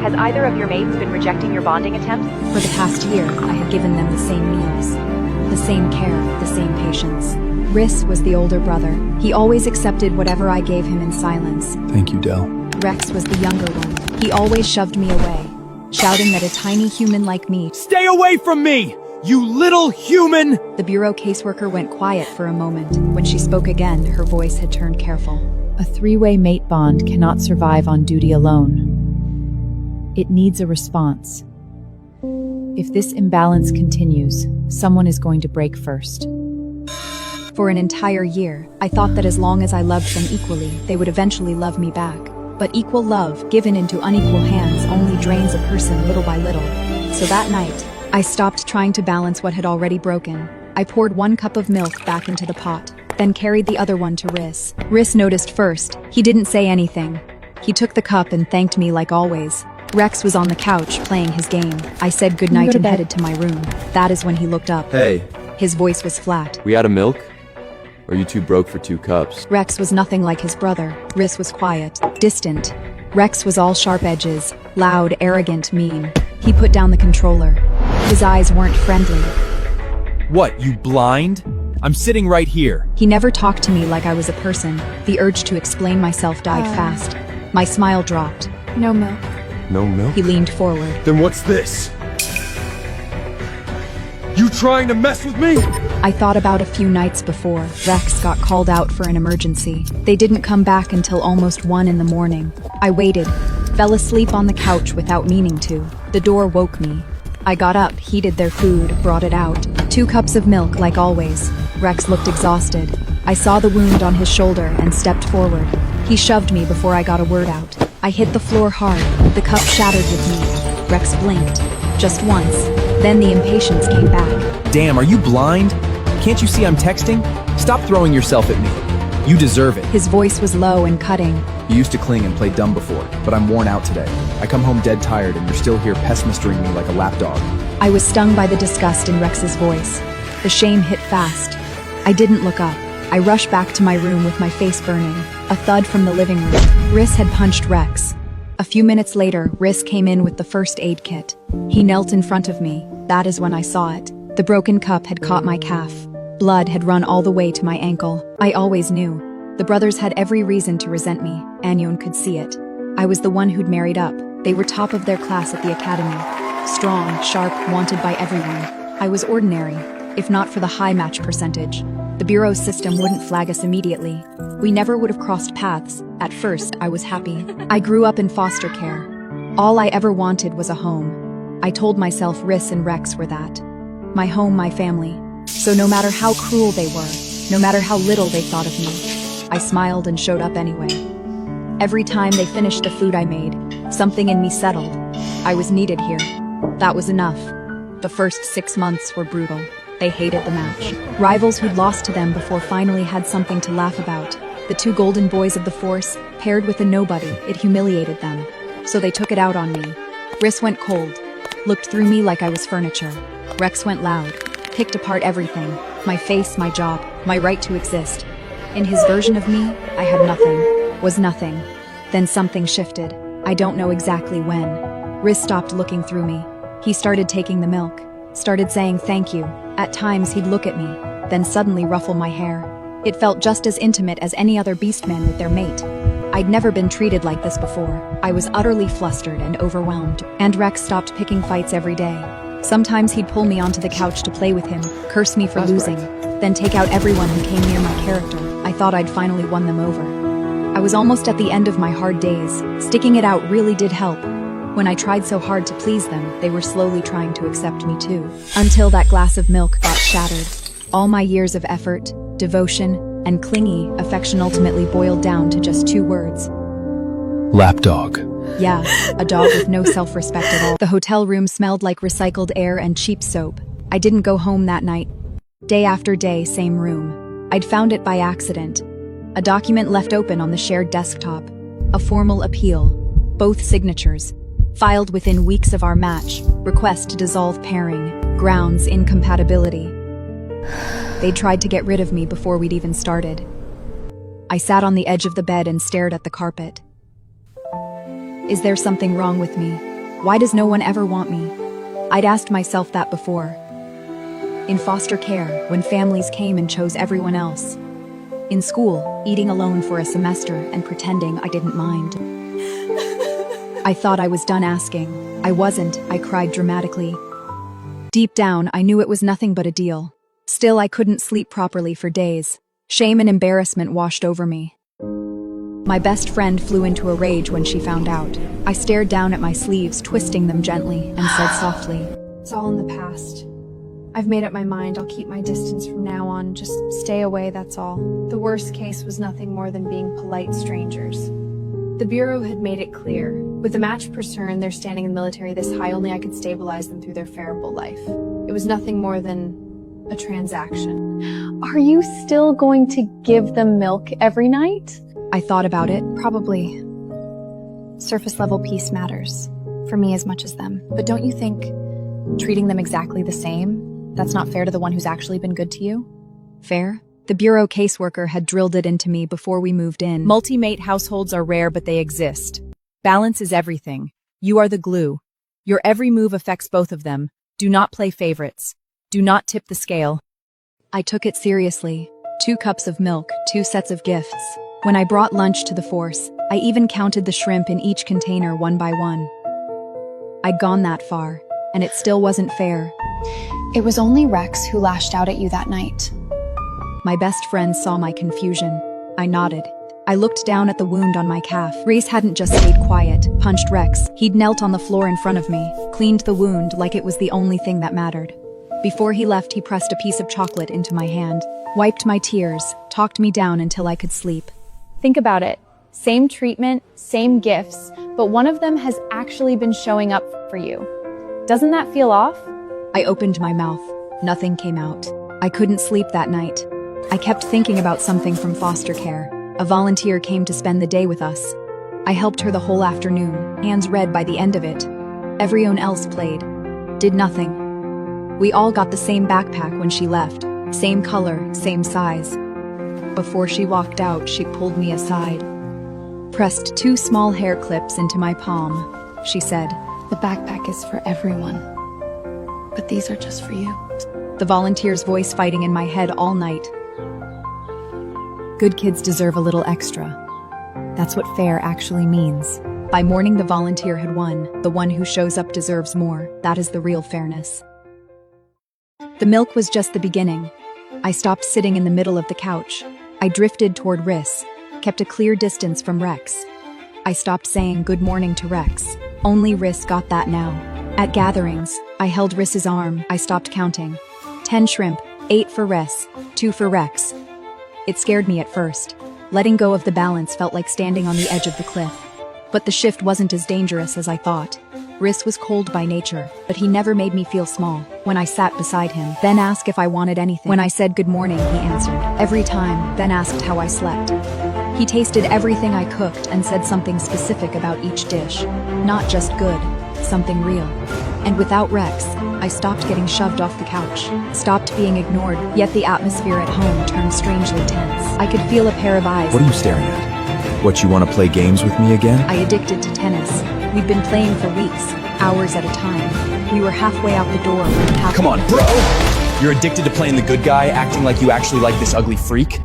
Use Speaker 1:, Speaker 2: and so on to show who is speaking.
Speaker 1: Has either of your mates been rejecting your bonding attempts?
Speaker 2: For the past year, I had given them the same meals, the same care, the same patience. Rhys was the older brother. He always accepted whatever I gave him in silence.
Speaker 3: Thank you, Del.
Speaker 2: Rex was the younger one. He always shoved me away, shouting that a tiny human like me—
Speaker 4: Stay away from me, you little human!
Speaker 2: The bureau caseworker went quiet for a moment. When she spoke again, her voice had turned careful.
Speaker 5: A three-way mate bond cannot survive on duty alone. It needs a response. If this imbalance continues, someone is going to break first.
Speaker 2: For an entire year, I thought that as long as I loved them equally, they would eventually love me back. But equal love, given into unequal hands, only drains a person little by little. So that night, I stopped trying to balance what had already broken. I poured 1 cup of milk back into the pot, then carried the other one to Rhys. Rhys noticed first. He didn't say anything. He took the cup and thanked me like always. Rex was on the couch playing his game. I said goodnight and headed to my room. That is when he looked up.
Speaker 6: Hey,
Speaker 2: His voice was flat.
Speaker 6: we out of milk? Or are you too broke for 2 cups?
Speaker 2: Rex was nothing like his brother. Rhys was quiet, distant. Rex was all sharp edges, loud, arrogant, mean. He put down the controller. His eyes weren't friendly.
Speaker 4: What, you blind? I'm sitting right here.
Speaker 2: He never talked to me like I was a person. The urge to explain myself died fast. My smile dropped.
Speaker 7: No milk.
Speaker 6: No milk?
Speaker 2: He leaned forward.
Speaker 6: Then what's this? You trying to mess with me?
Speaker 2: I thought about a few nights before. Rex got called out for an emergency. They didn't come back until almost 1 in the morning. I waited, fell asleep on the couch without meaning to. The door woke me. I got up, heated their food, brought it out. 2 cups of milk, like always. Rex looked exhausted. I saw the wound on his shoulder and stepped forward. He shoved me before I got a word out. I hit the floor hard. The cup shattered with me. Rex blinked. Just once. Then the impatience came back.
Speaker 4: Damn, are you blind? Can't you see I'm texting? Stop throwing yourself at me. You deserve it.
Speaker 2: His voice was low and cutting.
Speaker 4: You used to cling and play dumb before, but I'm worn out today. I come home dead tired and you're still here pessimistering me like a lapdog.
Speaker 2: I was stung by the disgust in Rex's voice. The shame hit fast. I didn't look up. I rushed back to my room with my face burning. A thud from the living room. Rhys had punched Rex. A few minutes later, Rhys came in with the first aid kit. He knelt in front of me. That is when I saw it. The broken cup had caught my calf. Blood had run all the way to my ankle. I always knew. The brothers had every reason to resent me. Anyon could see it. I was the one who'd married up. They were top of their class at the academy. Strong, sharp, wanted by everyone. I was ordinary, if not for the high match percentage. The bureau's system wouldn't flag us immediately. We never would have crossed paths. At first, I was happy. I grew up in foster care. All I ever wanted was a home. I told myself Rhys and Rex were that. My home, my family. So no matter how cruel they were, no matter how little they thought of me, I smiled and showed up anyway. Every time they finished the food I made, something in me settled. I was needed here. That was enough. The first 6 months were brutal. They hated the match. Rivals who'd lost to them before finally had something to laugh about. The 2 golden boys of the force, paired with a nobody, it humiliated them. So they took it out on me. Rhys went cold, looked through me like I was furniture. Rex went loud, picked apart everything. My face, my job, my right to exist. In his version of me, I had nothing, was nothing. Then something shifted. I don't know exactly when. Rhys stopped looking through me. He started taking the milk, started saying thank you. At times he'd look at me, then suddenly ruffle my hair. It felt just as intimate as any other beastmen with their mate. I'd never been treated like this before. I was utterly flustered and overwhelmed. And Rex stopped picking fights every day. Sometimes he'd pull me onto the couch to play with him, curse me for losing, then take out everyone who came near my character. I thought I'd finally won them over. I was almost at the end of my hard days. Sticking it out really did help. When I tried so hard to please them, they were slowly trying to accept me too. Until that glass of milk got shattered. All my years of effort, devotion, and clingy affection ultimately boiled down to just 2 words.
Speaker 3: Lapdog.
Speaker 2: Yeah, a dog with no self-respect at all. The hotel room smelled like recycled air and cheap soap. I didn't go home that night. Day after day, same room. I'd found it by accident. A document left open on the shared desktop. A formal appeal. Both signatures. Filed within weeks of our match. Request to dissolve pairing. Grounds incompatibility. They tried to get rid of me before we'd even started. I sat on the edge of the bed and stared at the carpet. Is there something wrong with me? Why does no one ever want me? I'd asked myself that before. In foster care, when families came and chose everyone else. In school, eating alone for a semester and pretending I didn't mind. I thought I was done asking. I wasn't, I cried dramatically. Deep down, I knew it was nothing but a deal. Still, I couldn't sleep properly for days. Shame and embarrassment washed over me. My best friend flew into a rage when she found out. I stared down at my sleeves, twisting them gently, and said softly,
Speaker 7: It's all in the past. I've made up my mind I'll keep my distance from now on, just stay away, that's all. The worst case was nothing more than being polite strangers. The Bureau had made it clear. With the match pursuant, their standing in the military this high, only I could stabilize them through their farable life. It was nothing more than a transaction.
Speaker 8: Are you still going to give them milk every night?
Speaker 2: I thought about it.
Speaker 7: Probably. Surface level peace matters. For me as much as them. But don't you think treating them exactly the same, that's not fair to the one who's actually been good to you?
Speaker 2: Fair? The Bureau caseworker had drilled it into me before we moved in.
Speaker 5: Multi-mate households are rare, but they exist. Balance is everything. You are the glue. Your every move affects both of them. Do not play favorites. Do not tip the scale.
Speaker 2: I took it seriously. 2 cups of milk, 2 sets of gifts. When I brought lunch to the force, I even counted the shrimp in each container one by one. I'd gone that far, and it still wasn't fair.
Speaker 7: It was only Rex who lashed out at you that night.
Speaker 2: My best friend saw my confusion. I nodded. I looked down at the wound on my calf. Reese hadn't just stayed quiet, punched Rex. He'd knelt on the floor in front of me, cleaned the wound like it was the only thing that mattered. Before he left, he pressed a piece of chocolate into my hand, wiped my tears, talked me down until I could sleep.
Speaker 8: Think about it. Same treatment, same gifts, but one of them has actually been showing up for you. Doesn't that feel off?
Speaker 2: I opened my mouth. Nothing came out. I couldn't sleep that night. I kept thinking about something from foster care. A volunteer came to spend the day with us. I helped her the whole afternoon, hands red by the end of it. Everyone else played. Did nothing. We all got the same backpack when she left. Same color, same size. Before she walked out, she pulled me aside. Pressed 2 small hair clips into my palm. She said,
Speaker 7: The backpack is for everyone. But these are just for you.
Speaker 2: the volunteer's voice fighting in my head all night.
Speaker 5: Good kids deserve a little extra. That's what fair actually means.
Speaker 2: By morning, the volunteer had won. The one who shows up deserves more. That is the real fairness. The milk was just the beginning. I stopped sitting in the middle of the couch. I drifted toward Riss, kept a clear distance from Rex. I stopped saying good morning to Rex. Only Riss got that now. At gatherings, I held Riss's arm. I stopped counting. 10 shrimp, 8 for Riss, 2 for Rex. It scared me at first. Letting go of the balance felt like standing on the edge of the cliff. But the shift wasn't as dangerous as I thought. Riss was cold by nature, but he never made me feel small. When I sat beside him, then asked if I wanted anything. When I said good morning, he answered. Every time, then asked how I slept. He tasted everything I cooked and said something specific about each dish. Not just good, something real. And without Rex, I stopped getting shoved off the couch, stopped being ignored, yet the atmosphere at home turned strangely tense. I could feel a pair of eyes.
Speaker 4: What are you staring at? What, you want to play games with me again?
Speaker 2: I addicted to tennis. We'd been playing for weeks, hours at a time. We were halfway out the door when
Speaker 4: Come on, bro! You're addicted to playing the good guy, acting like you actually like this ugly freak?